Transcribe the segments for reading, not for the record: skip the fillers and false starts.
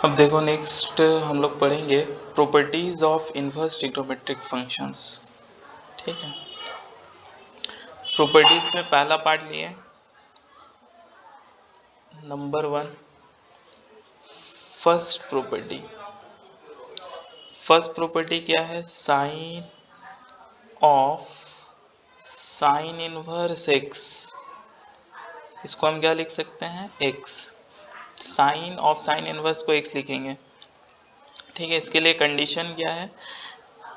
अब देखो नेक्स्ट हम लोग पढ़ेंगे properties of inverse trigonometric functions. ठीक है, प्रॉपर्टीज में पहला पार्ट लिए number 1 first property. First property क्या है? Sine of sine inverse x, इसको हम क्या लिख सकते हैं? X. Sine of sine inverse को एक्स लिखेंगे। ठीक है, इसके लिए कंडीशन क्या है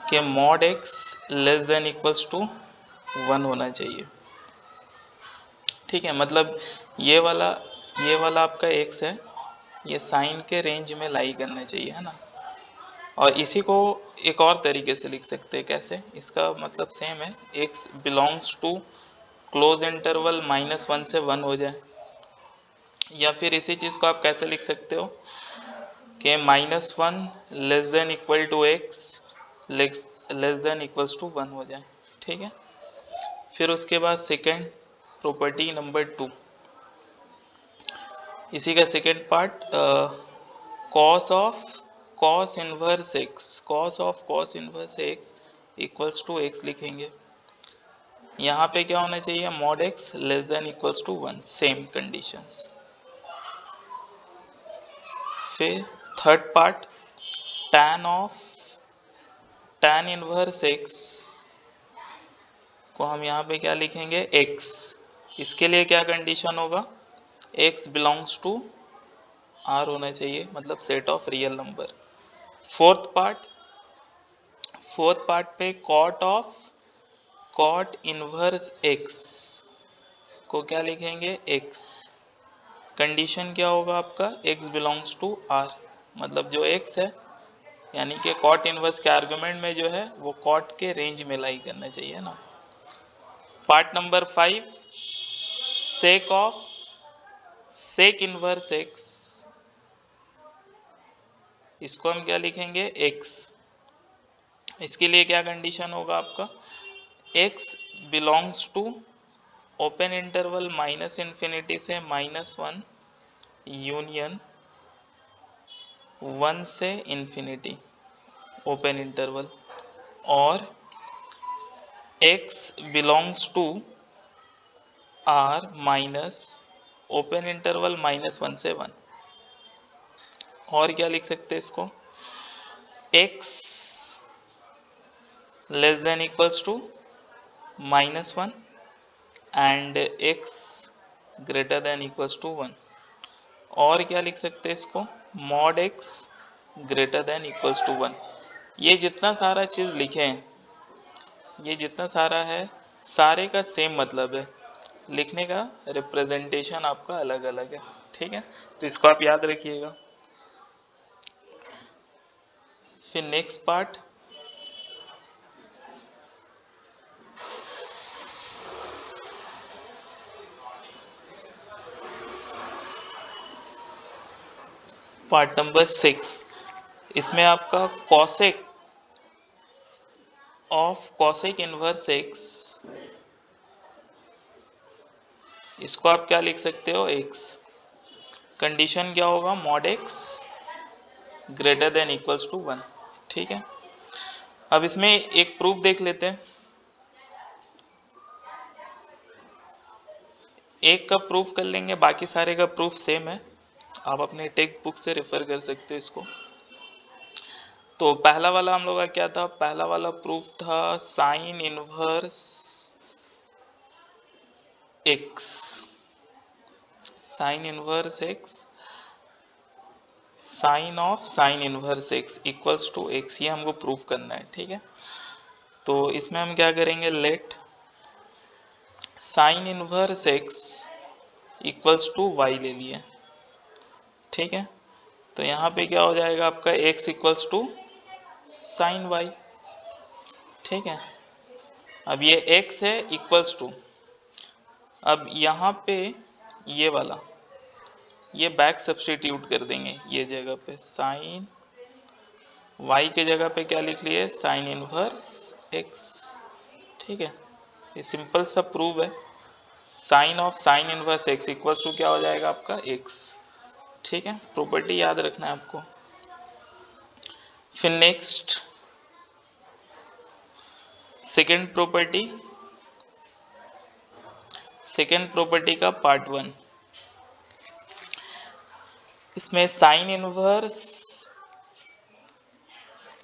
कि mod x less than equals to 1 होना चाहिए। ठीक है, मतलब ये वाला आपका एक्स है, ये साइन के रेंज में लाई करना चाहिए, है ना। और इसी को एक और तरीके से लिख सकते हैं। कैसे? इसका मतलब सेम है, x belongs to close interval -1 से 1 हो जाए। या फिर इसी चीज़ को आप कैसे लिख सकते हो कि -1 less than equal to x less than equals to 1 हो जाए। ठीक है, फिर उसके बाद सेकेंड प्रॉपर्टी नंबर 2, इसी का second part, cos inverse x, cos of cos inverse x equals to x लिखेंगे। यहाँ पे क्या होना चाहिए? Mod x less than equals to 1, same conditions. फिर third part, tan inverse x को हम यहाँ पे क्या लिखेंगे? एक्स। इसके लिए क्या कंडीशन होगा? एक्स बिलोंग्स टू आर होना चाहिए, मतलब set of real number. Fourth part पे कॉट इनवर्स एक्स को क्या लिखेंगे? एक्स। कंडीशन क्या होगा आपका? एक्स बिलोंग्स टू आर, मतलब जो एक्स है यानी कि कॉट इनवर्स के आर्गुमेंट में जो है वो कॉट के रेंज में लाई करना चाहिए ना। Part number 5, sec inverse x, इसको हम क्या लिखेंगे? एक्स। इसके लिए क्या कंडीशन होगा आपका? X belongs to open interval -∞ से -1 यूनियन 1 से इंफिनिटी ओपन इंटरवल, और x belongs to R minus open interval -1 से 1। और क्या लिख सकते हैं इसको? x less than equals to -1 and x greater than equals to 1। और क्या लिख सकते हैं इसको? Mod x greater than equals to 1। ये जितना सारा चीज़ लिखे हैं, ये जितना सारा है, सारे का सेम मतलब है, लिखने का रिप्रेजेंटेशन आपका अलग अलग है। ठीक है, तो इसको आप याद रखिएगा। फिर नेक्स्ट पार्ट, पार्ट नंबर 6, इसमें आपका कॉसेक इनवर्स एक्स, इसको आप क्या लिख सकते हो? एक्स। कंडीशन क्या होगा? Mod x greater than equals to 1। ठीक है, अब इसमें एक प्रूफ देख लेते हैं। एक का प्रूफ कर लेंगे, बाकी सारे का प्रूफ सेम है, आप अपने टेक्स्ट बुक से रेफर कर सकते हो इसको। तो पहला वाला हम लोग का क्या था? पहला वाला प्रूफ था sine inverse x, sine inverse x, sine of sine inverse x equals to x, ये हमको प्रूफ करना है। ठीक है, तो इसमें हम क्या करेंगे? Let sine inverse x equals to y ले लिए। ठीक है, तो यहाँ पे क्या हो जाएगा आपका? X equals to sine y. ठीक है, अब ये एक्स है इक्वल्स टू, अब यहाँ पे ये वाला ये बैक सब्सटीट्यूट कर देंगे, ये जगह पे साइन वाई के जगह पे क्या लिख लिए? Sine inverse x. ठीक है, ये सिंपल सा प्रूव है। Sine of sine inverse x equals to क्या हो जाएगा आपका? एक्स। ठीक है, प्रॉपर्टी याद रखना है आपको। फिर नेक्स्ट सेकेंड प्रॉपर्टी का पार्ट 1, इसमें sine inverse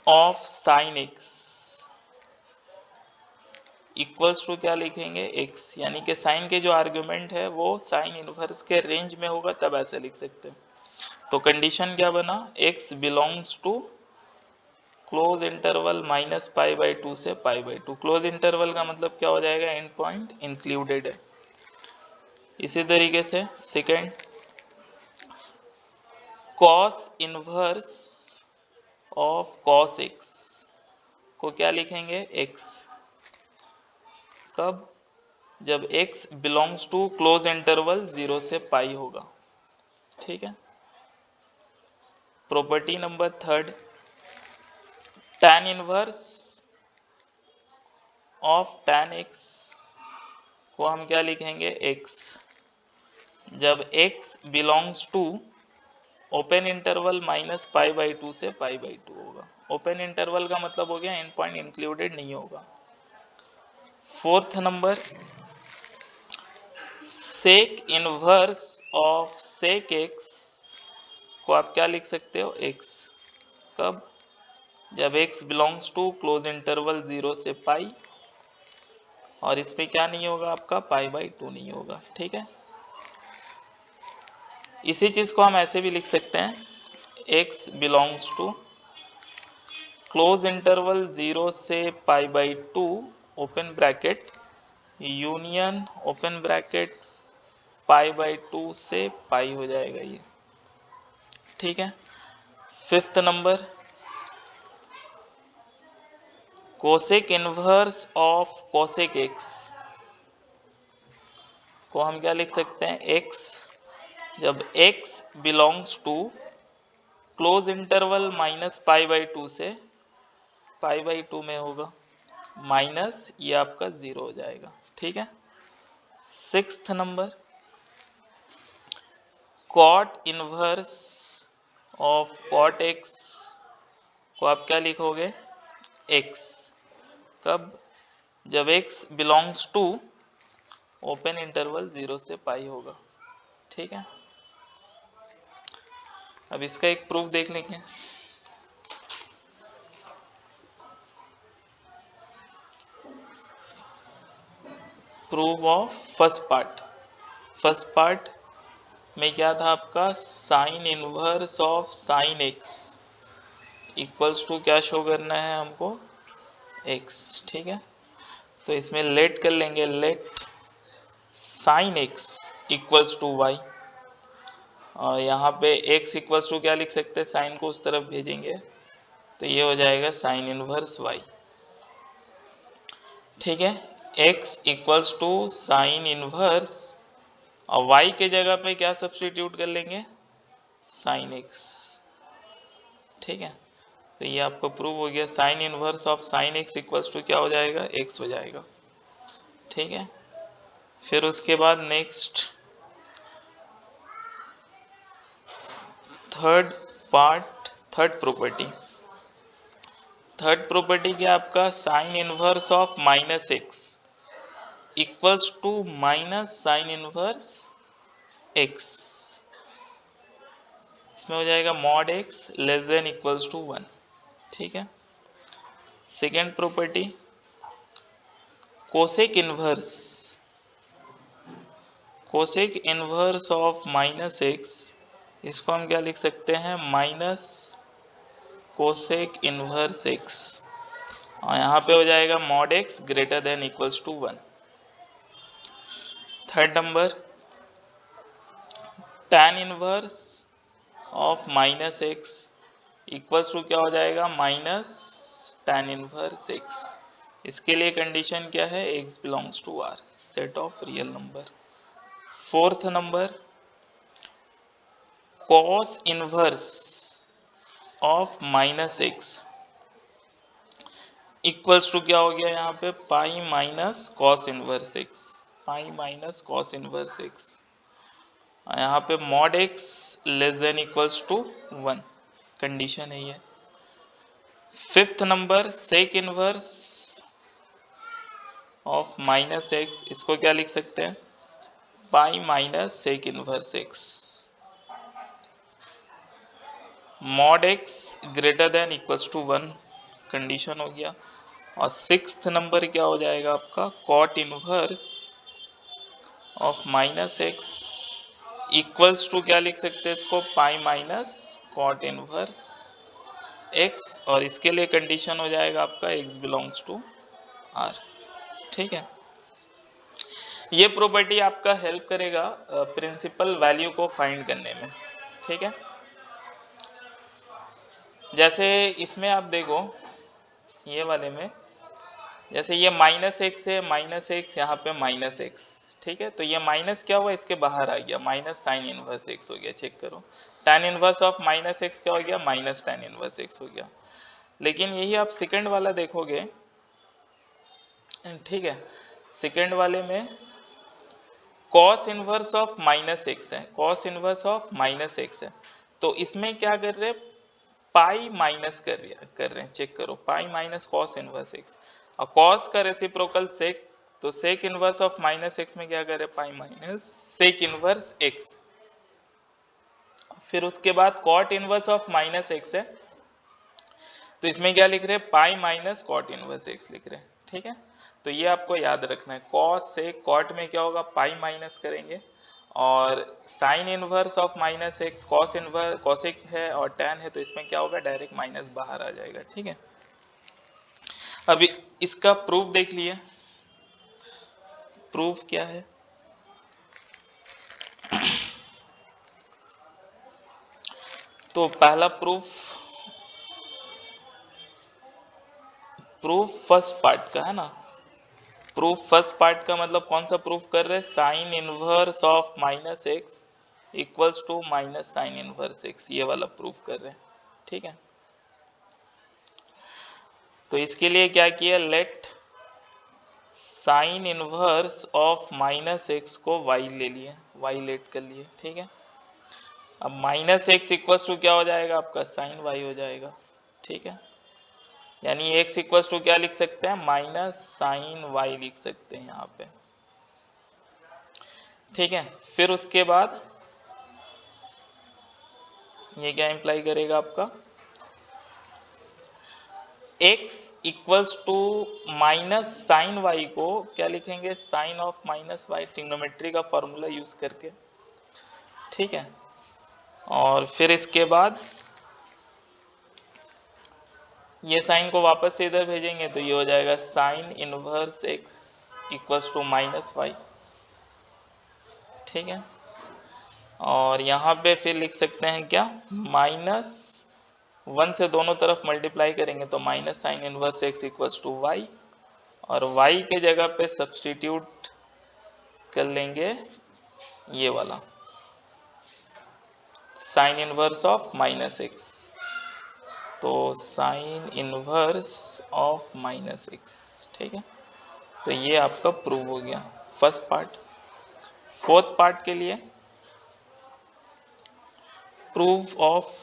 of sine x equals to क्या लिखेंगे, एक्स, यानी कि साइन के जो आर्गुमेंट है वो साइन इनवर्स के रेंज में होगा, तब ऐसे लिख सकते हैं। तो कंडीशन क्या बना, x belongs to close interval -π/2 से π/2। क्लोज इंटरवल का मतलब क्या हो जाएगा, एंड पॉइंट इंक्लूडेड है। इसी तरीके से second, cos inverse of cos x को क्या लिखेंगे, एक्स, कब, जब x belongs to close interval 0 से पाई होगा। ठीक है। Property number third, tan inverse of tan x को हम क्या लिखेंगे, x, जब x belongs to open interval -π/2 से π/2 होगा। ओपन इंटरवल का मतलब हो गया एंड पॉइंट इंक्लूडेड नहीं होगा। Fourth number, sec inverse of sec x को आप क्या लिख सकते हो, x, कब, जब x belongs to close interval 0 से पाई, और इस पे क्या नहीं होगा आपका, π/2 नहीं होगा। ठीक है। इसी चीज को हम ऐसे भी लिख सकते हैं, x belongs to close interval 0 से π/2 open bracket union open bracket π/2 से पाई हो जाएगा ये। ठीक है। Fifth number, cosec inverse of cosec x को हम क्या लिख सकते हैं, x, जब x belongs to close interval -π/2 से π/2 में होगा, माइनस ये आपका 0 हो जाएगा। ठीक है। Sixth number, cot inverse of cot x को आप क्या लिखोगे, x, कब, जब x belongs to open interval 0 से पाई होगा। ठीक है। अब इसका एक प्रूफ देख लेंगे। प्रूफ ऑफ फर्स्ट पार्ट में क्या था आपका, sine inverse of sine x equals to क्या शो करना है हमको, एक्स। ठीक है। तो इसमें लेट कर लेंगे, let sine x equals to y, और यहाँ पे x इक्वल्स टू क्या लिख सकते हैं, साइन को उस तरफ भेजेंगे तो ये हो जाएगा साइन इनवर्स y। ठीक है। x equals to sine inverse, और y के जगह पे क्या सब्स्टिट्यूट कर लेंगे, साइन x। ठीक है। तो ये आपको प्रूव हो गया, sine inverse of sine x equals to क्या हो जाएगा, x हो जाएगा। ठीक है। फिर उसके बाद नेक्स्ट थर्ड प्रॉपर्टी क्या आपका, sine inverse of -x equals to minus sine inverse x, इसमें हो जाएगा mod x less than equals to 1। ठीक है। Second property, cosec inverse of -x, इसको हम क्या लिख सकते हैं, माइनस कोसेक इनवर्स x, और यहाँ पे हो जाएगा mod x greater than equals to 1। Third number, tan inverse of -x equals to क्या हो जाएगा, माइनस tan इनवर्स x। इसके लिए कंडीशन क्या है, x belongs to R, set of real number. Fourth number, cos inverse of -x equals to क्या हो गया, यहाँ पे pi minus cos inverse x, pi minus cos inverse x, यहाँ पे mod x less than equals to 1 condition है ये। Fifth number sec inverse of minus x, इसको क्या लिख सकते हैं, pi minus sec inverse x. Mod x greater than equals to 1 condition हो गया। और सिक्स्थ नंबर क्या हो जाएगा आपका, cot inverse of minus x equals to क्या लिख सकते हैं इसको, pi minus cot inverse x. और इसके लिए कंडीशन हो जाएगा आपका एक्स बिलोंग्स टू आर। ठीक है, ये प्रॉपर्टी आपका हेल्प करेगा प्रिंसिपल वैल्यू को फाइंड करने में। ठीक है, जैसे इसमें आप देखो ये वाले में, जैसे ये माइनस एक्स है, माइनस एक्स यहाँ पे माइनस एक्स। ठीक है, तो ये माइनस क्या हुआ, इसके बाहर आ गया, माइनस साइन इनवर्स एक्स हो गया। चेक करो, tan inverse of minus x क्या हो गया, माइनस tan इनवर्स एक्स हो गया। लेकिन यही आप सेकंड वाला देखोगे, ठीक है, सेकंड वाले में cos inverse of minus x है, cos inverse of minus x है। तो इसमें क्या कर रहे हैं, पाई माइनस कर रहे हैं। चेक करो, pi minus cos inverse x, और कॉस का रेसिप्रोकल सेक, तो sec inverse of minus x में क्या कर रहे हैं, pi minus sec inverse x. फिर उसके बाद cot inverse of minus x है, तो इसमें क्या लिख रहे हैं, pi minus cot inverse x लिख रहे हैं। ठीक है, तो ये आपको याद रखना है, कॉस से कॉट में क्या होगा, पाई माइनस करेंगे, और sine inverse of minus x cos inverse cosec है और टैन है, तो इसमें क्या होगा, डायरेक्ट माइनस बाहर आ जाएगा। ठीक है, अभी इसका प्रूफ देख लिए, प्रूफ क्या है, तो पहला प्रूफ, प्रूफ फर्स्ट पार्ट का है ना, प्रूफ फर्स्ट पार्ट का मतलब कौन सा प्रूफ कर रहे हैं, sine inverse of minus x equals to minus sine inverse x, ये वाला प्रूफ कर रहे हैं। ठीक है, तो इसके लिए क्या किया, late sine inverse of minus x को वाई ले लिए, वाई लेट कर लिए। ठीक है, अब माइनस एक्स इक्वल्स टू क्या हो जाएगा आपका, साइन वाई हो जाएगा। ठीक है, यानी एक्स इक्वल्स टू क्या लिख सकते हैं, माइनस साइन वाई लिख सकते हैं यहाँ पे। ठीक है, फिर उसके बाद ये क्या इंप्लाई करेगा आपका, x equals to minus sine y को क्या लिखेंगे, sine of minus y, trigonometry का फॉर्मूला यूज करके। ठीक है, और फिर इसके बाद ये साइन को वापस से इधर भेजेंगे, तो ये हो जाएगा sine inverse x equals to minus y. ठीक है, और यहाँ पे फिर लिख सकते हैं क्या, माइनस 1 से दोनों तरफ मल्टीप्लाई करेंगे, तो minus sine inverse x equals to y, और y के जगह पे सब्सटीट्यूट कर लेंगे ये वाला sine inverse of minus x, तो sine inverse of minus x. ठीक है, तो ये आपका प्रूव हो गया फर्स्ट पार्ट। फोर्थ पार्ट के लिए proof of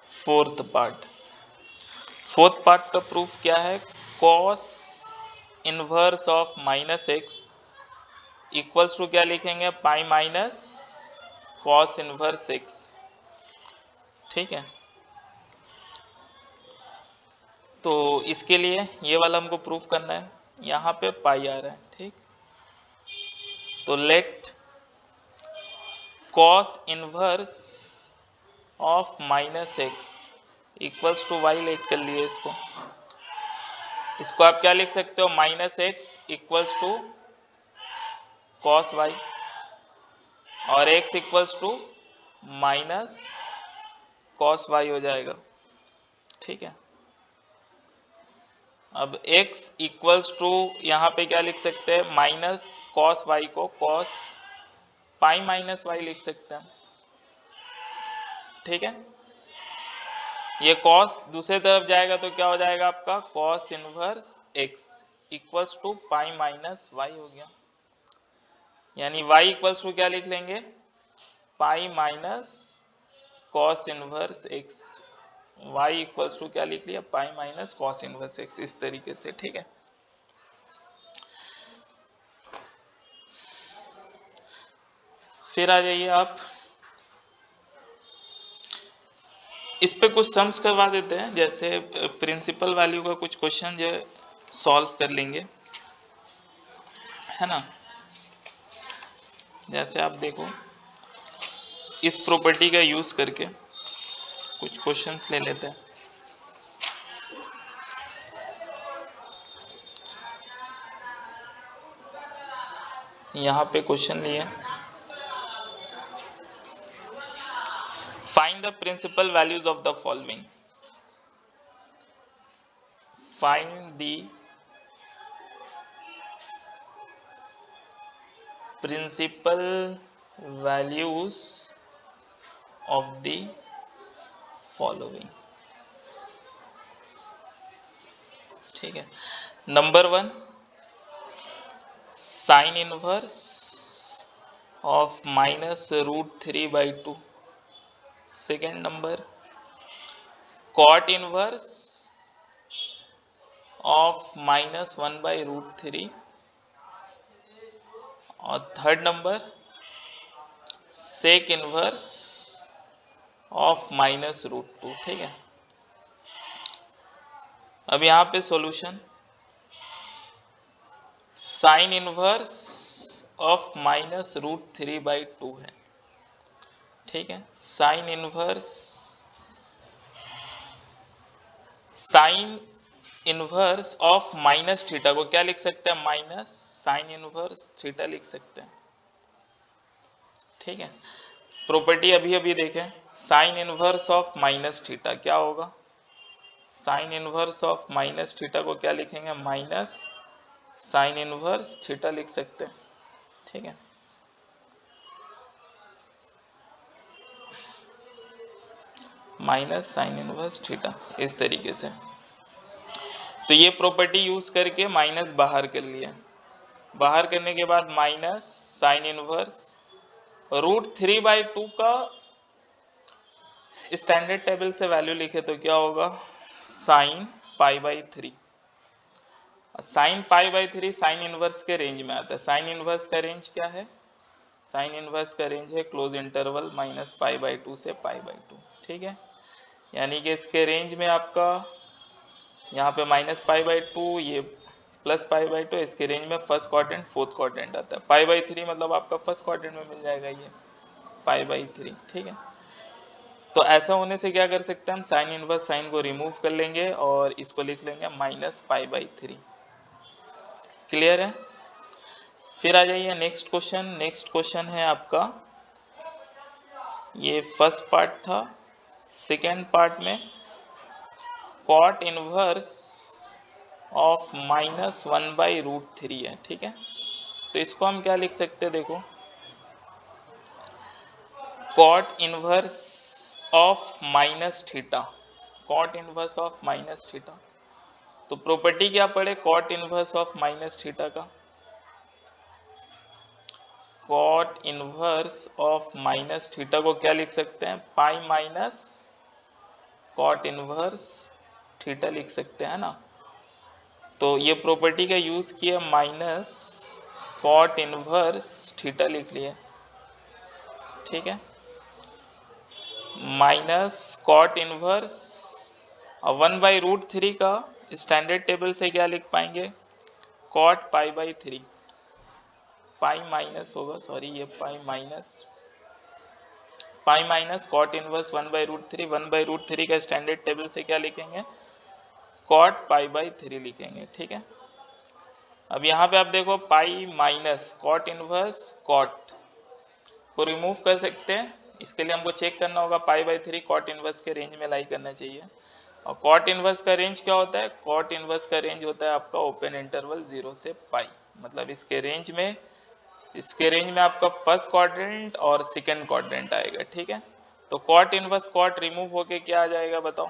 fourth part, fourth part का प्रूफ क्या है, cos inverse of minus x equals to क्या लिखेंगे, pi minus cos inverse x. ठीक है, तो इसके लिए ये वाला हमको प्रूफ करना है, यहाँ पे पाई आ रहा है। ठीक, तो let cos inverse of minus x equals to y let कर लिए इसको, इसको आप क्या लिख सकते हो, minus x equals to cos y, और x equals to minus cos y हो जाएगा। ठीक है, अब x इक्वल्स टू यहाँ पे क्या लिख सकते हैं, माइनस कॉस वाई को कॉस पाई माइनस वाई लिख सकते हैं। ठीक है, ये कॉस दूसरे तरफ जाएगा तो क्या हो जाएगा आपका, cos inverse x equals to pi minus y हो गया। यानी y इक्वल्स टू क्या लिख लेंगे, pi minus cos inverse x. y equals to क्या लिख लिया, pi minus cos inverse x, इस तरीके से। ठीक है, फिर आ जाइए आप, इस पे कुछ सम्स करवा देते हैं, जैसे प्रिंसिपल वैल्यू का कुछ क्वेश्चन जो सॉल्व कर लेंगे, है ना। जैसे आप देखो, इस प्रॉपर्टी का यूज करके कुछ क्वेश्चंस ले लेते हैं। यहाँ पे क्वेश्चन लिए, find the principal values of the following. Find the principal values of the following. ठीक है, number 1 sine inverse of -√3/2। Second number cot inverse of -1/√3। और third number sec inverse of -√2। ठीक है, अब यहाँ पे सॉल्यूशन, साइन इनवर्स ऑफ -√3/2 है। ठीक है, sine inverse of minus theta को क्या लिख सकते हैं, माइनस साइन इनवर्स थीटा लिख सकते हैं। ठीक है, प्रॉपर्टी अभी अभी देखें, sign inverse of minus theta क्या होगा, sign inverse of minus theta को क्या लिखेंगे, माइनस साइन इनवर्स थीटा लिख सकते हैं। ठीक है, माइनस साइन इनवर्स थीटा, इस तरीके से। तो ये प्रॉपर्टी यूज करके माइनस बाहर कर लिया, बाहर करने के बाद माइनस साइन इनवर्स √3/2 का स्टैंडर्ड टेबल से वैल्यू लिखे तो क्या होगा, साइन π/3। साइन π/3 साइन इनवर्स के रेंज में आता है। साइन इनवर्स का रेंज क्या है, साइन इनवर्स का रेंज है क्लोज इंटरवल -π/2 से π/2। ठीक है, यानी कि इसके रेंज में आपका यहाँ पे -π/2, ये +π/2, इसके रेंज में फर्स्ट क्वाड्रेंट फोर्थ क्वाड्रेंट आता है। π/3 मतलब आपका फर्स्ट क्वाड्रेंट में मिल जाएगा ये π/3। ठीक है, तो ऐसा होने से क्या कर सकते हैं हम, साइन इनवर्स साइन को रिमूव कर लेंगे और इसको लिख लेंगे -π/3। क्लियर है, फिर आ जाइए नेक्स्ट क्वेश्चन। नेक्स्ट क्वेश्चन है आपका, ये फर्स्ट पार्ट था, सेकेंड पार्ट में कॉट इनवर्स ऑफ -1/√3 है। ठीक है, तो इसको हम क्या लिख सकते हैं, देखो, cot inverse of minus theta, cot inverse of minus theta. तो प्रॉपर्टी क्या पड़े cot inverse of minus theta का, cot inverse of minus theta को क्या लिख सकते हैं, pi minus cot inverse theta लिख सकते हैं ना। तो ये प्रॉपर्टी का यूज किया, माइनस कॉट इनवर्स थीटा लिख लिए। ठीक है, माइनस कॉट इनवर्स 1/√3 का स्टैंडर्ड टेबल से क्या लिख पाएंगे, कॉट π/3, पाई माइनस होगा, सॉरी ये पाई माइनस कॉट इनवर्स 1/√3, 1/√3 का स्टैंडर्ड टेबल से क्या लिखेंगे, कॉट π/3 लिखेंगे। ठीक है, अब यहाँ पे आप देखो, pi minus cot inverse cot को रिमूव कर सकते हैं, इसके लिए हमको चेक करना होगा π/3 कॉट इनवर्स के रेंज में लाई करना चाहिए। और कॉट इनवर्स का रेंज क्या होता है, कॉट इनवर्स का रेंज होता है आपका ओपन इंटरवल 0 से पाई, मतलब इसके रेंज में आपका फर्स्ट क्वाड्रेंट और सेकंड क्वाड्रेंट आएगा। ठीक है, तो कॉट इनवर्स कॉट रिमूव होके क्या आ जाएगा बताओ,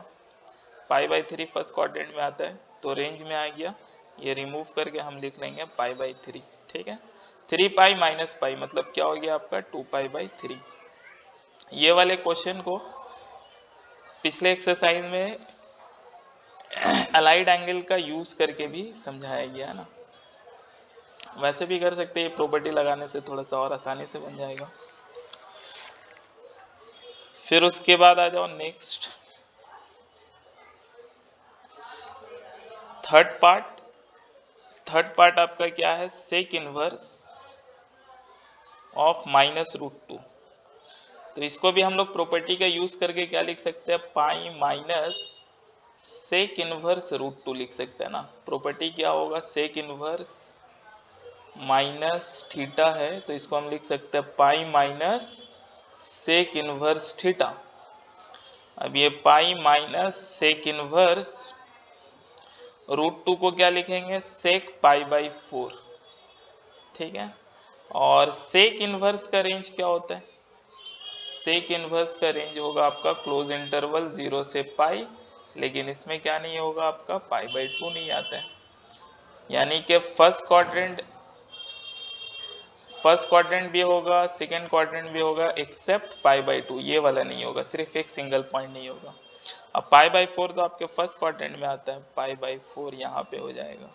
π/3 फर्स्ट क्वाड्रेंट में आता है, तो रेंज में आ गया, ये रिमूव करके हम लिख लेंगे π/3। ठीक है। 3 पाई माइनस पाई मतलब क्या हो गया आपका 2 पाई बाई 3। ये वाले क्वेश्चन को पिछले एक्सरसाइज में अलाइड एंगल का यूज करके भी समझाया गया है ना, वैसे भी कर सकते हैं, ये प्रॉपर्टी लगाने से थोड़ा सा और आसानी से बन जाएगा। फिर उसके बाद आ जाओ नेक्स्ट थर्ड पार्ट आपका क्या है, सेक इनवर्स ऑफ -√2। तो इसको भी हम लोग प्रॉपर्टी का यूज करके क्या लिख सकते हैं, पाई माइनस सेक इनवर्स √2 लिख सकते हैं ना। प्रॉपर्टी क्या होगा, सेक इनवर्स माइनस थीटा है, तो इसको हम लिख सकते हैं pi minus sec inverse theta. अब ये पाई माइनस सेक इनवर्स √2 को क्या लिखेंगे, सेक पाई बाई 4। ठीक है। और सेक इनवर्स का रेंज क्या होता है, सेक इनवर्स का रेंज होगा आपका क्लोज इंटरवल 0 से पाई, लेकिन इसमें क्या नहीं होगा आपका पाई बाई 2 नहीं आता है। यानी कि फर्स्ट क्वाड्रेंट भी होगा, सेकेंड क्वाड्रेंट भी होगा, एक्सेप्ट पाई बाई 2, ये वाला नहीं होगा, सिर्फ एक सिंगल पॉइंट नहीं होगा। अब पाई बाई 4 तो आपके फर्स्ट क्वाड्रेंट में आता है, पाई बाई 4 यहाँ पे हो जाएगा,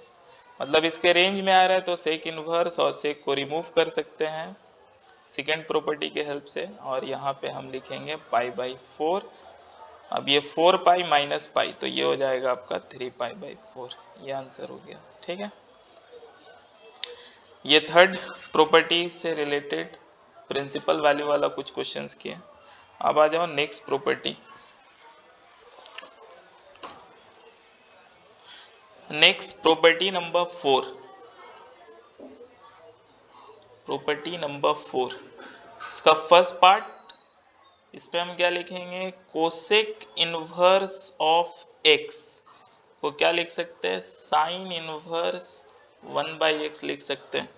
मतलब इसके रेंज में आ रहा है, तो सेक इनवर्स और सेक को रिमूव कर सकते हैं सेकेंड प्रॉपर्टी के हेल्प से, और यहाँ पे हम लिखेंगे पाई बाई 4। अब ये 4 पाई माइनस पाई, तो ये हो जाएगा आपका 3 पाई बाई 4, ये आंसर हो गया। ठीक है, ये थर्ड प्रॉपर्टी से रिलेटेड प्रिंसिपल वैल्यू वाला कुछ क्वेश्चंस किए। अब आ जाओ next property. Next property number 4, property number 4, इसका फर्स्ट पार्ट, इस पे हम क्या लिखेंगे, कोसेक इनवर्स ऑफ एक्स को क्या लिख सकते हैं, साइन इनवर्स 1/x लिख सकते हैं,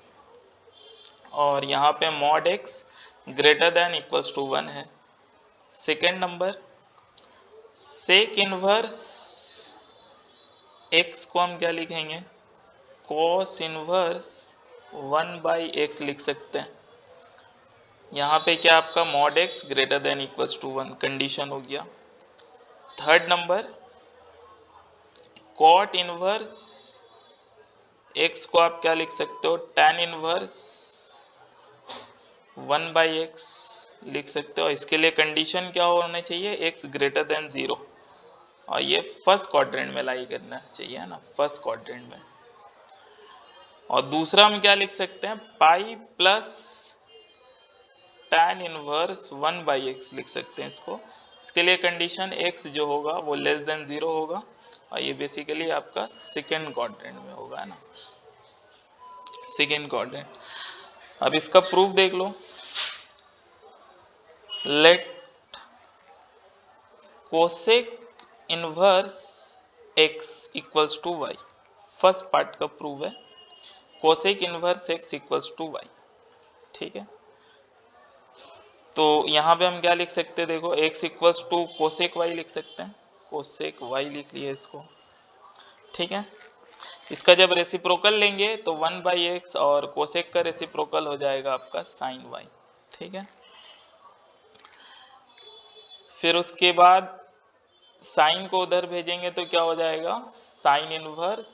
और यहाँ पे mod x greater than equals to 1 है। Second number, sec inverse x को हम क्या लिखेंगे, कॉस इनवर्स 1/x लिख सकते हैं। यहाँ पे क्या आपका mod x greater than equals to 1 condition हो गया। Third number, cot inverse x को आप क्या लिख सकते हो, tan इनवर्स 1/x लिख सकते हो। इसके लिए कंडीशन क्या होना चाहिए, x ग्रेटर देन 0, और ये फर्स्ट क्वाड्रेंट में लाई करना चाहिए ना, फर्स्ट क्वाड्रेंट में। और दूसरा हम क्या लिख सकते हैं, पाई प्लस tan इनवर्स 1/x लिख सकते हैं इसको। इसके लिए कंडीशन x जो होगा वो लेस देन 0 होगा, और ये बेसिकली आपका सेकेंड क्वाड्रेंट में होगा ना, सेकेंड क्वाड्रेंट। अब इसका प्रूफ देख लो, let cosec inverse x equals to y, first part का प्रूफ है, cosec inverse x equals to y। ठीक है, तो यहाँ पे हम क्या लिख सकते हैं, देखो x equals to cosec y लिख सकते हैं, कोसेक y लिख लिए इसको। ठीक है, इसका जब रेसिप्रोकल लेंगे तो 1/x और कोसेक का रेसिप्रोकल हो जाएगा आपका साइन y। ठीक है, फिर उसके बाद साइन को उधर भेजेंगे तो क्या हो जाएगा, sine inverse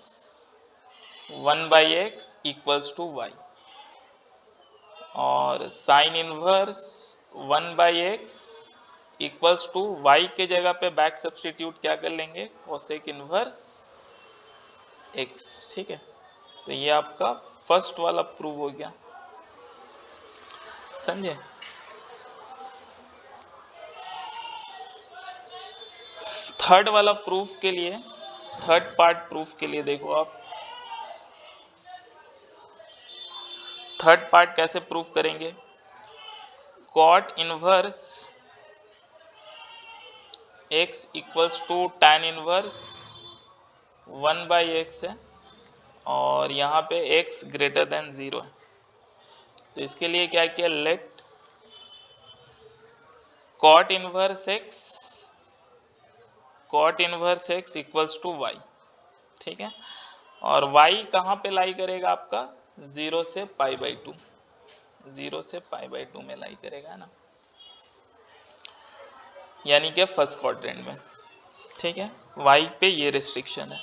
1/x equals to y, और sine inverse 1/x equals to y के जगह पे बैक सब्स्टिट्यूट क्या कर लेंगे, कोसेक इनवर्स x। ठीक है, तो ये आपका फर्स्ट वाला प्रूव हो गया, समझे। थर्ड वाला प्रूफ के लिए, थर्ड पार्ट प्रूफ के लिए देखो आप, थर्ड पार्ट कैसे प्रूफ करेंगे, cot inverse x equals to tan inverse 1/x है, और यहाँ पे x ग्रेटर देन 0 है। तो इसके लिए क्या किया, let cot inverse x equals to y। ठीक है, और y कहाँ पे लाई करेगा आपका, 0 से पाई बाई 2, 0 से पाई बाई 2 में लाई करेगा ना, यानी कि फर्स्ट क्वाड्रेंट में। ठीक है, y पे ये रिस्ट्रिक्शन है।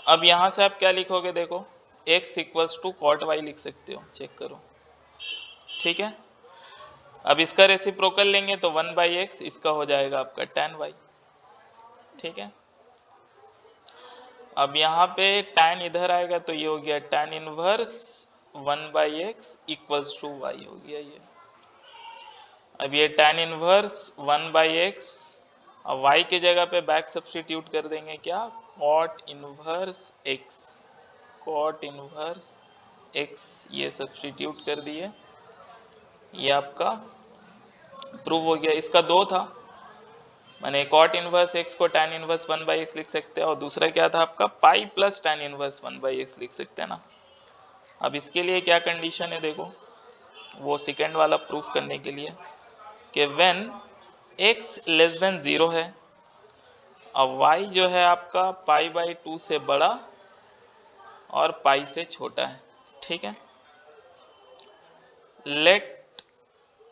अब यहां से आप क्या लिखोगे, देखो x equals to cot y लिख सकते हो, चेक करो। ठीक है, अब इसका रेसिप्रोकल लेंगे तो 1/x, इसका हो जाएगा आपका tan y। ठीक है, अब यहाँ पे tan इधर आएगा तो ये हो गया tan inverse 1/x equals to y हो गया ये। अब ये tan इनवर्स 1/x, अब y की जगह पे बैक सब्स्टिट्यूट कर देंगे, क्या, cot inverse x, cot inverse x ये सब्स्टिट्यूट कर दिए, ये आपका प्रूव हो गया। इसका दो था, मैंने cot इनवर्स x को tan इनवर्स 1/x लिख सकते हैं, और दूसरा क्या था आपका पाई प्लस tan इनवर्स 1/x लिख सकते हैं ना। अब इसके लिए क्या कंडीशन है, देखो वो सेकेंड वाला प्रूफ करने के लिए कि व्हेन x लेस देन 0 है, अब y जो है आपका पाई बाई 2 से बड़ा और पाई से छोटा है। ठीक है, let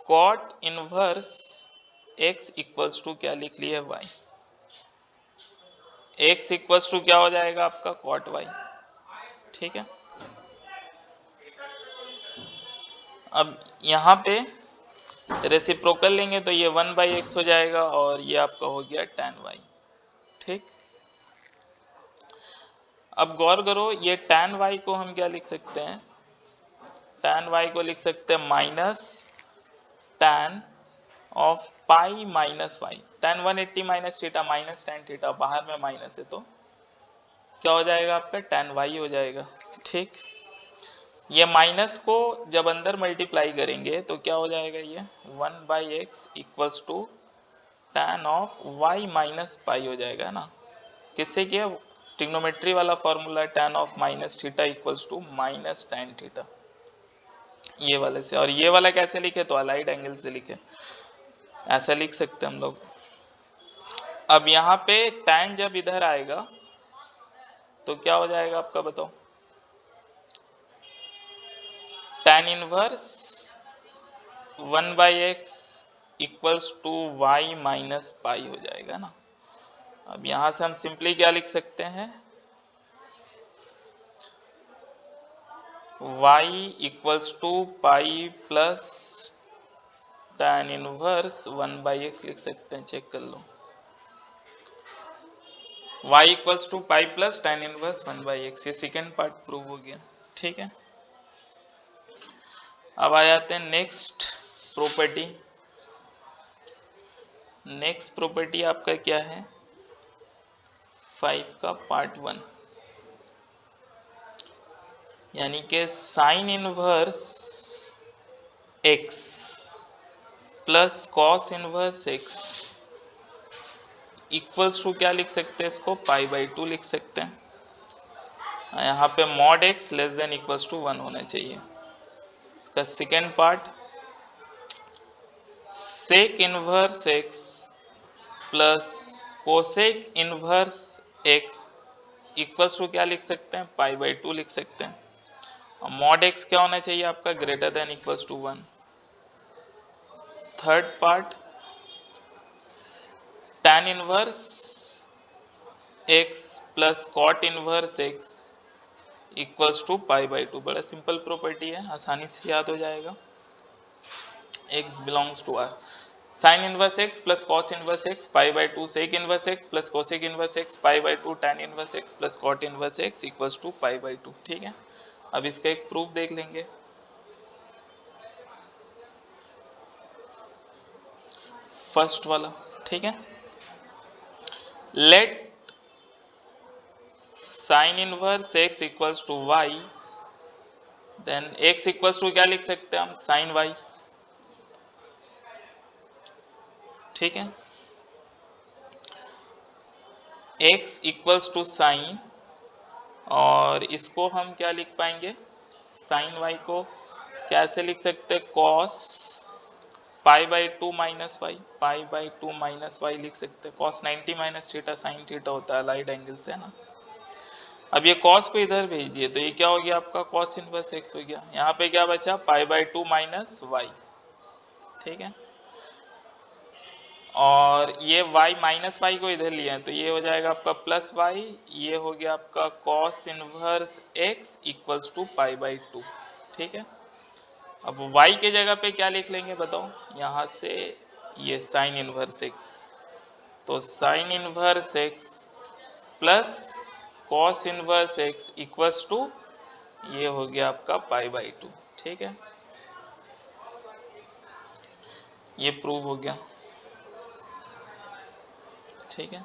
cot inverse x equals to क्या लिख लिया y, x इक्वल्स टू क्या हो जाएगा आपका cot y। ठीक है, अब यहाँ पे रेसिप्रोकल लेंगे तो ये 1/x हो जाएगा और ये आपका हो गया tan y। ठीक, अब गौर करो, ये tan y को हम क्या लिख सकते हैं, tan y को लिख सकते हैं minus tan of pi minus y, tan 180 minus theta minus tan theta, बाहर में माइनस है तो क्या हो जाएगा आपका tan y हो जाएगा। ठीक, ये माइनस को जब अंदर मल्टीप्लाई करेंगे तो क्या हो जाएगा, ये 1/x equals to tan of y minus pi हो जाएगा ना। किससे किया, ट्रिग्नोमेट्री वाला formula tan of minus theta equals to minus tan theta, ये वाले से। और ये वाला कैसे लिखे, तो अलाइड एंगल से लिखे, ऐसा लिख सकते हम लोग। अब यहाँ पे tan जब इधर आएगा तो क्या हो जाएगा आपका, बताओ, tan inverse 1/x equals to y minus pi हो जाएगा ना। अब यहां से हम सिंपली क्या लिख सकते हैं, y equals to pi plus tan inverse 1/x लिख सकते हैं, चेक कर लो, y equals to pi plus tan inverse 1/x, ये सेकेंड पार्ट प्रूव हो गया। ठीक है, अब आ जाते हैं नेक्स्ट प्रॉपर्टी। नेक्स्ट प्रॉपर्टी आपका क्या है, 5 का पार्ट 1, यानी कि sine inverse x plus cos inverse x equals to क्या लिख सकते हैं, इसको पाई बाई 2 लिख सकते हैं। यहाँ पे mod x less than equals to 1 होना चाहिए। इसका second part sec inverse x plus cosec inverse x equals to क्या लिख सकते हैं, पाई बाई 2 लिख सकते हैं। मॉड x क्या होना चाहिए आपका, greater than equals to 1। Third part tan inverse x plus cot inverse x equals to pi by 2। बड़ा सिंपल प्रॉपर्टी है, आसानी से याद हो जाएगा। x belongs to r, sine inverse x plus cos inverse x pi by 2, sec inverse x plus cosec inverse x pi by 2, tan inverse x plus cot inverse x equals to pi by 2। ठीक है, अब इसका एक proof देख लेंगे। First वाला, ठीक है, let sine inverse x equals to y, then x equals to क्या लिख सकते हैं हम, साइन y। ठीक है, x इक्वल्स टू साइन, और इसको हम क्या लिख पाएंगे, साइन y को कैसे लिख सकते हैं, cos pi by 2 minus y, pi by 2 minus y लिख सकते हैं। Cos 90 minus theta sine theta होता है, अलाइड एंगल से, है ना। अब ये कॉस को इधर भेज दिए तो ये क्या हो गया आपका कॉस इनवर्स एक्स हो गया। यहाँ पे क्या बचा π/2 माइनस वाई, ठीक है। और ये y माइनस वाई को इधर लिया है तो ये हो जाएगा आपका प्लस वाई, ये हो गया आपका cos inverse x equals to π/2, ठीक है। अब y के जगह पे क्या लिख लेंगे बताओ, यहाँ से ये साइन इनवर्स एक्स, तो sine inverse x plus cos inverse x equals to ये हो गया आपका π/2, ठीक है। ये प्रूव हो गया, ठीक है।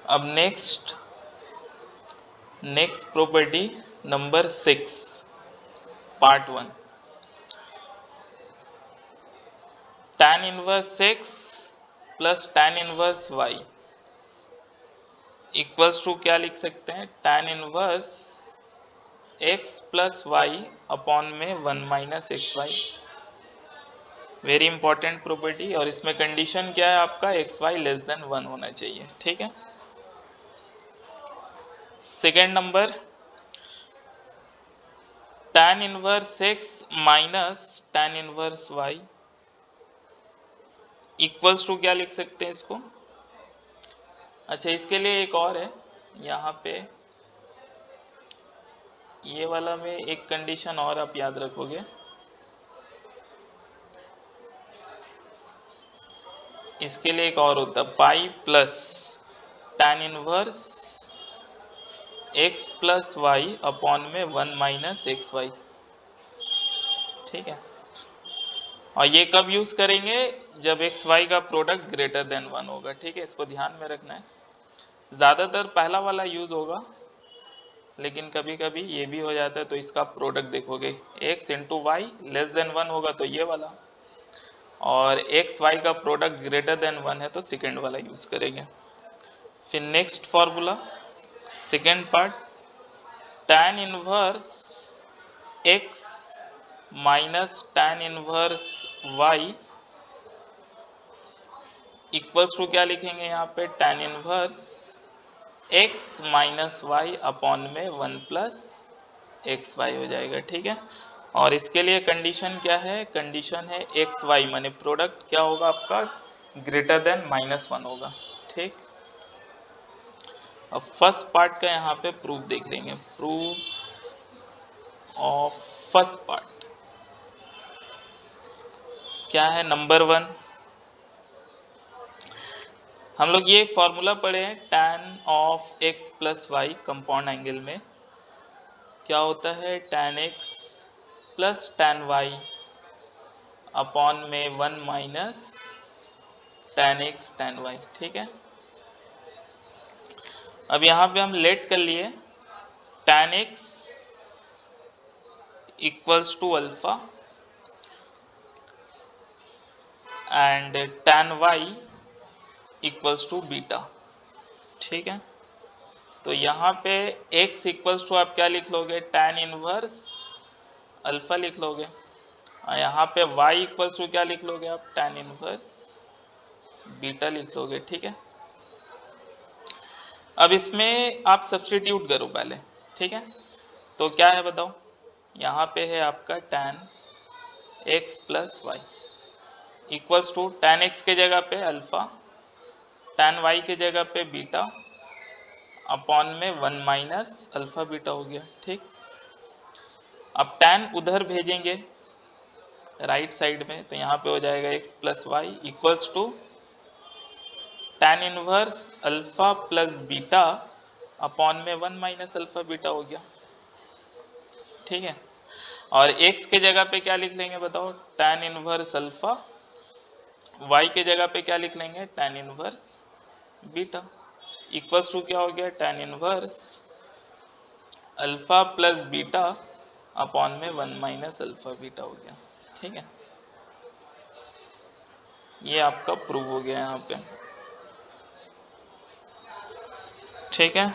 अब next property number 6 part 1, tan inverse x plus tan inverse y equals to क्या लिख सकते हैं, tan inverse x plus y upon में 1 minus x y. Very important property, और इसमें कंडीशन क्या है आपका एक्स वाई लेस देन 1 होना चाहिए, ठीक है। Second number tan inverse x minus tan inverse y equals to क्या लिख सकते हैं इसको। अच्छा, इसके लिए एक और है, यहाँ पे ये वाला में एक कंडीशन और आप याद रखोगे, इसके लिए एक और होता है pi plus tan inverse x plus y upon में 1 माइनस एक्स वाई, ठीक है। और ये कब यूज करेंगे, जब एक्स वाई का प्रोडक्ट ग्रेटर देन 1 होगा, ठीक है। इसको ध्यान में रखना है, ज्यादातर पहला वाला यूज होगा, लेकिन कभी कभी ये भी हो जाता है, तो इसका प्रोडक्ट देखोगे x into y less than 1 होगा तो ये वाला, और एक्स वाई का प्रोडक्ट ग्रेटर देन 1 है तो सेकेंड वाला यूज करेंगे। फिर next formula second part, tan inverse x minus tan inverse y equals to क्या लिखेंगे यहाँ पे, tan inverse x minus y upon में 1 प्लस एक्स वाई हो जाएगा, ठीक है। और इसके लिए कंडीशन क्या है, कंडीशन है एक्स वाई माने प्रोडक्ट क्या होगा आपका ग्रेटर देन -1 होगा, ठीक। अब फर्स्ट पार्ट का यहाँ पे प्रूफ देख लेंगे, प्रूफ ऑफ फर्स्ट पार्ट क्या है, नंबर 1 हम लोग ये फॉर्मूला पढ़े हैं tan of x plus y compound angle में क्या होता है, tan x plus tan y upon में 1 minus tan x tan y, ठीक है। अब यहाँ पे हम लेट कर लिए tan x equals to alpha and tan y equals to beta, ठीक है। तो यहाँ पे x इक्वल्स टू आप क्या लिख लोगे, tan इनवर्स अल्फा लिख लोगे, और यहाँ पे y इक्वल्स टू क्या लिख लोगे आप, tan इनवर्स बीटा लिख लोगे, ठीक है। अब इसमें आप सब्स्टिट्यूट करो पहले, ठीक है। तो क्या है बताओ, यहाँ पे है आपका tan x plus y equals to tan x के जगह पे अल्फा, tan y के जगह पे बीटा अपॉन में 1 माइनस अल्फा बीटा हो गया, ठीक। अब tan उधर भेजेंगे राइट साइड में, तो यहाँ पे हो जाएगा x plus y equals to tan inverse alpha plus beta upon में 1 माइनस अल्फा बीटा हो गया, ठीक है। और x के जगह पे क्या लिख लेंगे बताओ, tan इनवर्स अल्फा, y के जगह पे क्या लिख लेंगे, tan inverse beta equals to क्या हो गया, tan inverse alpha plus beta upon में 1 माइनस अल्फा बीटा हो गया, ठीक है। ये आपका प्रूव हो गया यहाँ पे, ठीक है।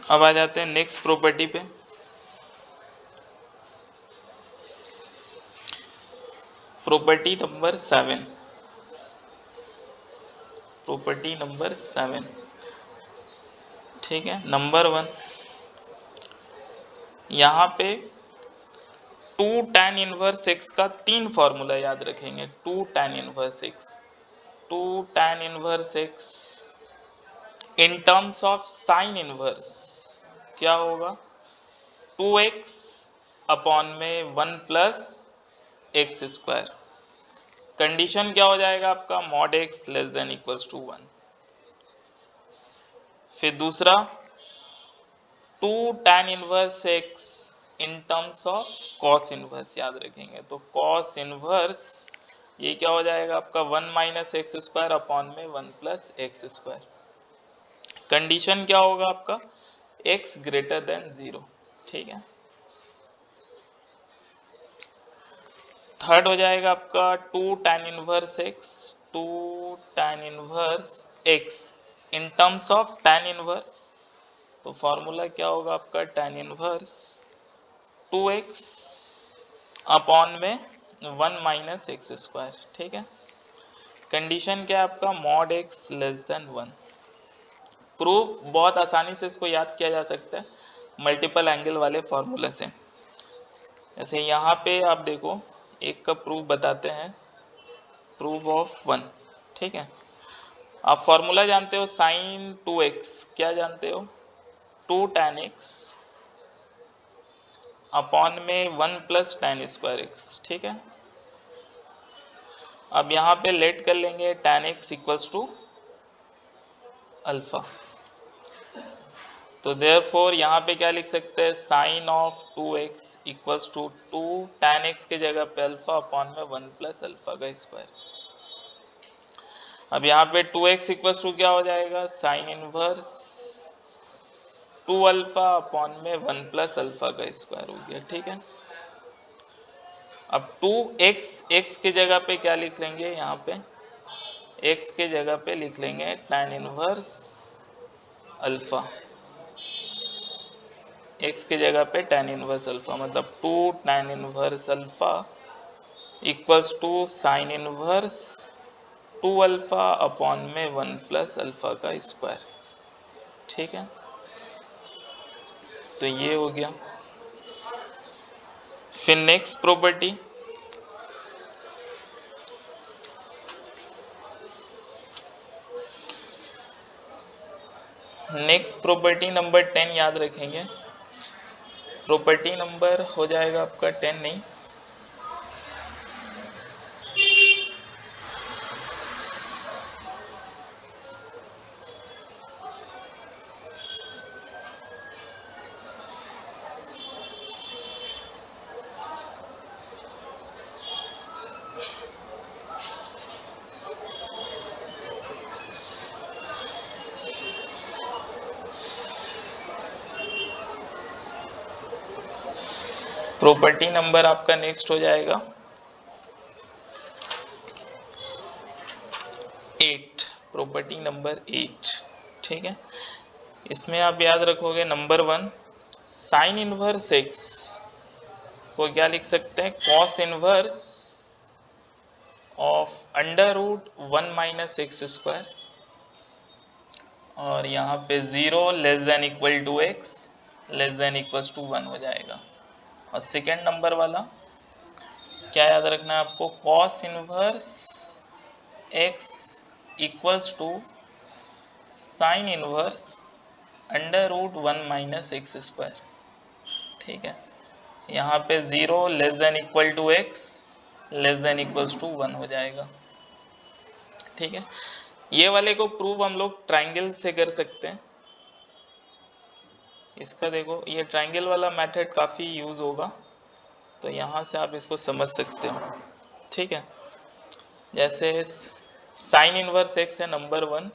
अब आ जाते हैं नेक्स्ट प्रॉपर्टी पे, प्रॉपर्टी नंबर 7, प्रॉपर्टी नंबर 7, ठीक है। नंबर 1, यहाँ पे 2 tan इनवर्स x का 3 फॉर्मूला याद रखेंगे। 2 tan inverse x, 2 tan inverse x in terms of sine inverse क्या होगा, 2x अपॉन में 1 प्लस एक्स स्क्वायर। कंडीशन क्या हो जाएगा आपका, mod x less than equals to 1। फिर दूसरा 2 tan inverse x in terms of cos inverse याद रखेंगे। तो कॉस इनवर्स ये क्या हो जाएगा आपका, 1 माइनस एक्स स्क्वायर अपॉन में 1 प्लस एक्स स्क्वायर। कंडीशन क्या होगा आपका, x ग्रेटर देन 0, ठीक है। थर्ड हो जाएगा आपका 2 tan inverse x, 2 tan inverse x in terms of tan inverse. तो फॉर्मूला क्या होगा आपका, tan इनवर्स 2x अपॉन में 1 माइनस एक्स स्क्वायर, ठीक है। कंडीशन क्या है आपका, mod x less than 1। Proof बहुत आसानी से इसको याद किया जा सकता है मल्टीपल एंगल वाले फॉर्मूले से। जैसे यहाँ पे आप देखो, एक का प्रूफ बताते हैं, प्रूफ ऑफ 1, ठीक है। आप फॉर्मूला जानते हो साइन 2x, क्या जानते हो, 2 tan x अपॉन में 1 प्लस tan स्क्वायर x, ठीक है। अब यहाँ पे लेट कर लेंगे tan x equals to alpha. तो देयरफॉर यहाँ पे क्या लिख सकते हैं, sine of 2x equals to 2 tan x के जगह पे अल्फा अपॉन में 1 प्लस अल्फा का स्क्वायर। अब यहाँ पे 2x इक्वल्स टू क्या हो जाएगा, साइन इनवर्स 2 अल्फा अपॉन में 1 प्लस अल्फा का स्क्वायर हो गया, ठीक है। अब 2x के जगह पे क्या लिख लेंगे, यहाँ पे x के जगह पे लिख लेंगे tan इनवर्स अल्फा, x की जगह पे tan इनवर्स अल्फा, मतलब 2 tan inverse alpha equals to sine inverse 2 alpha upon में 1 प्लस अल्फा का स्क्वायर, ठीक है। तो ये हो गया। फिर next property, next property number 10 याद रखेंगे। प्रॉपर्टी नंबर हो जाएगा आपका 10, नहीं प्रॉपर्टी नंबर आपका नेक्स्ट हो जाएगा 8, प्रॉपर्टी नंबर 8, ठीक है। इसमें आप याद रखोगे नंबर 1, साइन इनवर्स x को क्या लिख सकते हैं, cos inverse of under root 1 minus x square, और यहाँ पे 0 less than equal to x less than equals to 1 हो जाएगा। और सेकेंड नंबर वाला क्या याद रखना है आपको, cos inverse x equals to sine inverse under root 1 minus x square, ठीक है। यहाँ पे 0 less than equal to x less than equals to 1 हो जाएगा, ठीक है। ये वाले को प्रूव हम लोग ट्राइंगल से कर सकते हैं। इसका देखो, ये ट्राइंगल वाला मेथड काफ़ी यूज़ होगा, तो यहाँ से आप इसको समझ सकते हो, ठीक है। जैसे साइन इनवर्स x है नंबर 1,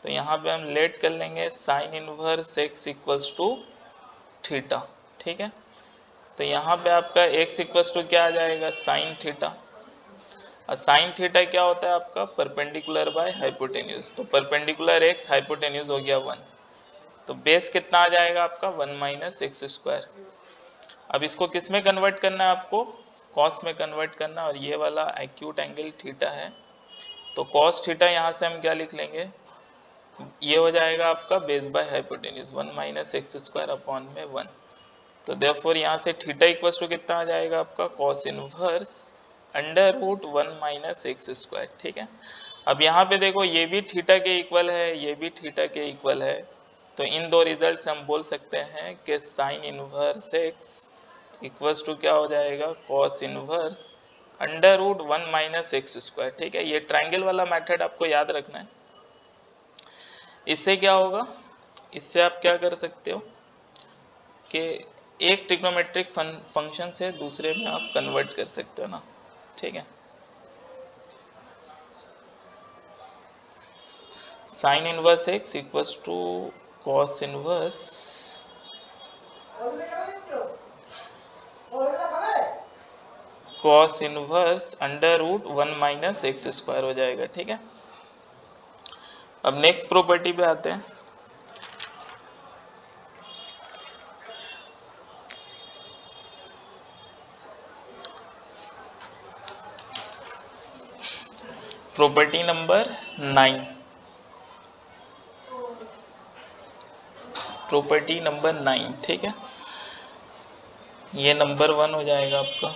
तो यहाँ पे हम लेट कर लेंगे sine inverse x equals to theta, ठीक है। तो यहाँ पे आपका x इक्वल्स टू क्या आ जाएगा, साइन थीटा। और साइन थीटा क्या होता है आपका, परपेंडिकुलर बाय हाइपोटेन्यूज। तो परपेंडिकुलर x, हाइपोटेन्यूज हो गया 1, तो बेस कितना आ जाएगा आपका, 1 माइनस एक्स स्क्वायर। अब इसको किस में कन्वर्ट करना है आपको, कॉस में कन्वर्ट करना, और ये वाला एक्यूट एंगल थीटा है, तो कॉस थीटा यहाँ से हम क्या लिख लेंगे, ये हो जाएगा आपका base by hypotenuse 1 minus x square upon में 1। तो देयरफॉर यहाँ से थीटा इक्वल्स टू कितना आ जाएगा आपका, cos inverse under root 1 minus x square. ठीक है, अब यहाँ पे देखो ये भी थीटा के इक्वल है, ये भी थीटा के इक्वल है, तो इन दो रिजल्ट से हम बोल सकते हैं कि sine inverse x equals to क्या हो जाएगा, cos inverse under root 1 minus x square. ठीक है, ये ट्रायंगल वाला मेथड आपको याद रखना है। इससे क्या होगा, इससे आप क्या कर सकते हो कि एक ट्रिग्नोमेट्रिक फंक्शन से दूसरे में आप कन्वर्ट कर सकते हो ना। ठीक है, sine inverse x equals to cos inverse under root 1 minus x square हो जाएगा। ठीक है, अब नेक्स्ट प्रॉपर्टी पे आते हैं। Property number 9, property number 9। ठीक है, ये नंबर 1 हो जाएगा आपका,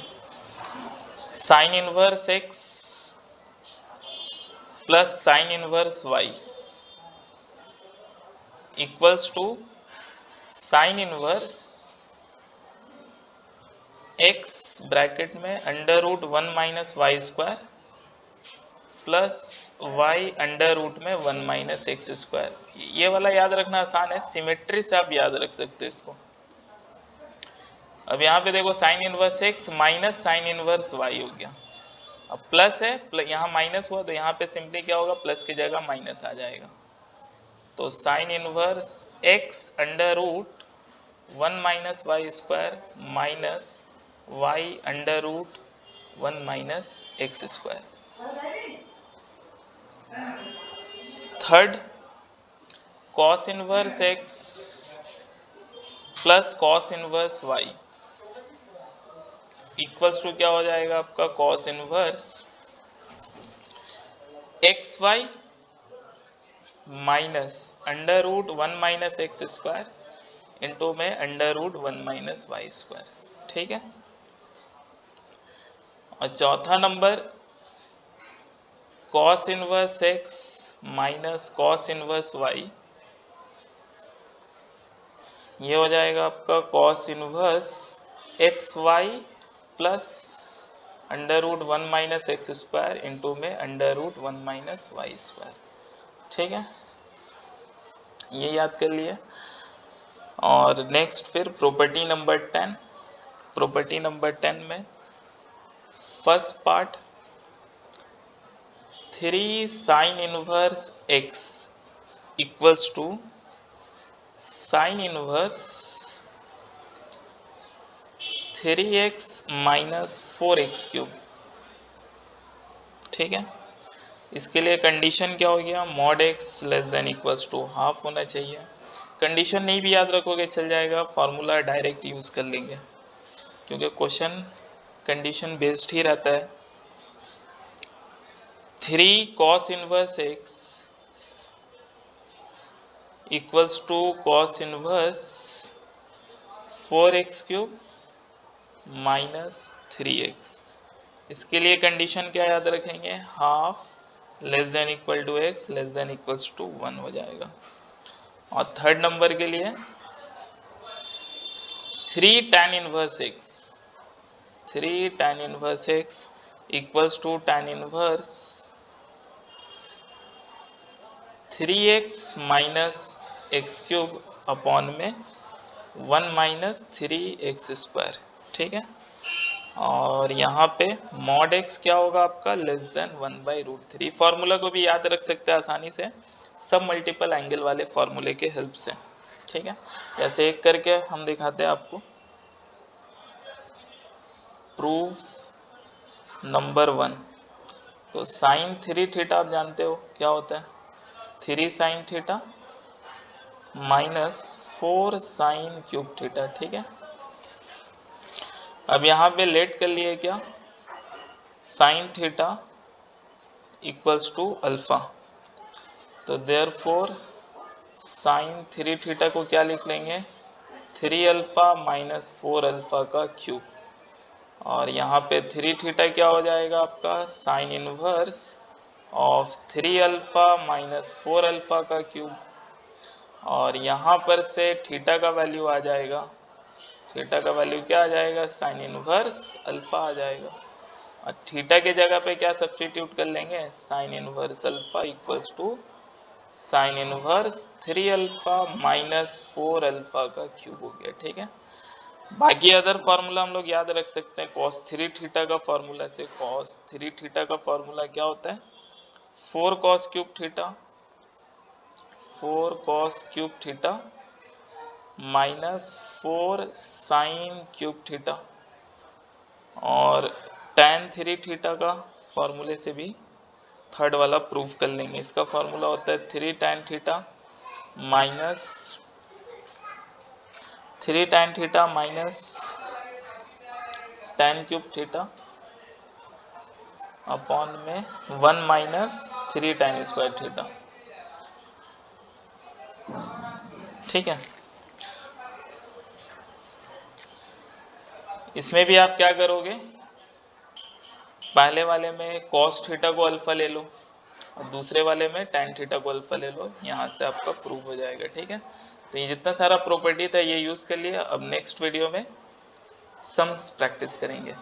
sine inverse x plus sine inverse y equals to sine inverse x bracket में under root 1 minus y square plus y under root में 1 माइनस एक्स स्क्वायर। ये वाला याद रखना आसान है, सिमेट्री से आप याद रख सकते हो इसको। अब यहाँ पे देखो sine inverse x minus sine inverse y हो गया, अब प्लस है, यहाँ माइनस हुआ तो यहाँ पे सिंपली क्या होगा, प्लस की जगह माइनस आ जाएगा। तो sine inverse x under root 1 minus y square minus y under root 1 minus x square. Third, cos inverse x plus cos inverse y equals to क्या हो जाएगा आपका, cos inverse x y minus under root 1 minus x square into में under root 1 minus y square. ठीक है, और चौथा number cos inverse x minus cos inverse y, ये हो जाएगा आपका cos inverse x y plus under root 1 minus x square into में under root 1 minus y square. ठीक है, ये याद कर लिए। और नेक्स्ट फिर प्रॉपर्टी नंबर 10, प्रॉपर्टी नंबर 10 में first part 3 sine inverse x equals to sine inverse 3x minus 4x cube. ठीक है, इसके लिए कंडीशन क्या हो गया, mod x less than equals to half होना चाहिए। कंडीशन नहीं भी याद रखोगे चल जाएगा, फॉर्मूला डायरेक्ट यूज कर लेंगे क्योंकि क्वेश्चन कंडीशन बेस्ड ही रहता है। 3 cos inverse x equals to cos inverse 4x cube minus 3x। इसके लिए कंडीशन क्या याद रखेंगे, half less than equal to x less than equals to 1 हो जाएगा। और थर्ड नंबर के लिए 3 tan inverse x, 3 tan inverse x equals to tan inverse 3x minus x cube upon में 1 माइनस 3x स्क्वायर। ठीक है, और यहाँ पे मॉड एक्स क्या होगा आपका, less than 1 by root 3। Formula को भी याद रख सकते हैं आसानी से सब मल्टीपल एंगल वाले फॉर्मूले के हेल्प से। ठीक है, ऐसे एक करके हम दिखाते हैं आपको। प्रूफ नंबर 1, तो साइन 3 थीटा आप जानते हो क्या होता है, 3 sine theta minus 4 sine cube theta. ठीक है, अब यहाँ पे लेट कर लिए क्या, sine theta equals to alpha, तो देयरफॉर साइन 3 थीटा को क्या लिख लेंगे, 3 अल्फा माइनस 4 अल्फा का क्यूब, और यहाँ पे 3 थीटा क्या हो जाएगा आपका, sine inverse of 3 alpha minus 4 alpha का क्यूब, और यहाँ पर से थीटा का वैल्यू आ जाएगा, थीटा का वैल्यू क्या आ जाएगा, साइन इनवर्स अल्फा आ जाएगा, और थीटा के जगह पे क्या सब्स्टिट्यूट कर लेंगे, sine inverse alpha equals to sine inverse 3 alpha minus 4 alpha का क्यूब हो गया। ठीक है, बाकी अदर फार्मूला हम लोग याद रख सकते हैं, cos 3 थीटा का फार्मूला से, cos 3 थीटा का फार्मूला क्या होता है, 4 cos cube theta, 4 cos cube theta minus 4 sine cube theta, और tan 3 थीटा का फार्मूले से भी थर्ड वाला प्रूफ कर लेंगे। इसका फार्मूला होता है 3 tan theta minus 3 tan theta minus tan cube theta upon में 1 माइनस 3 tan स्क्वायर थीटा। ठीक है, इसमें भी आप क्या करोगे, पहले वाले में cos थीटा को अल्फा ले लो और दूसरे वाले में tan थीटा को अल्फा ले लो, यहाँ से आपका प्रूव हो जाएगा। ठीक है, तो ये जितना सारा प्रॉपर्टी था ये यूज कर लिया। अब नेक्स्ट वीडियो में सम्स प्रैक्टिस करेंगे।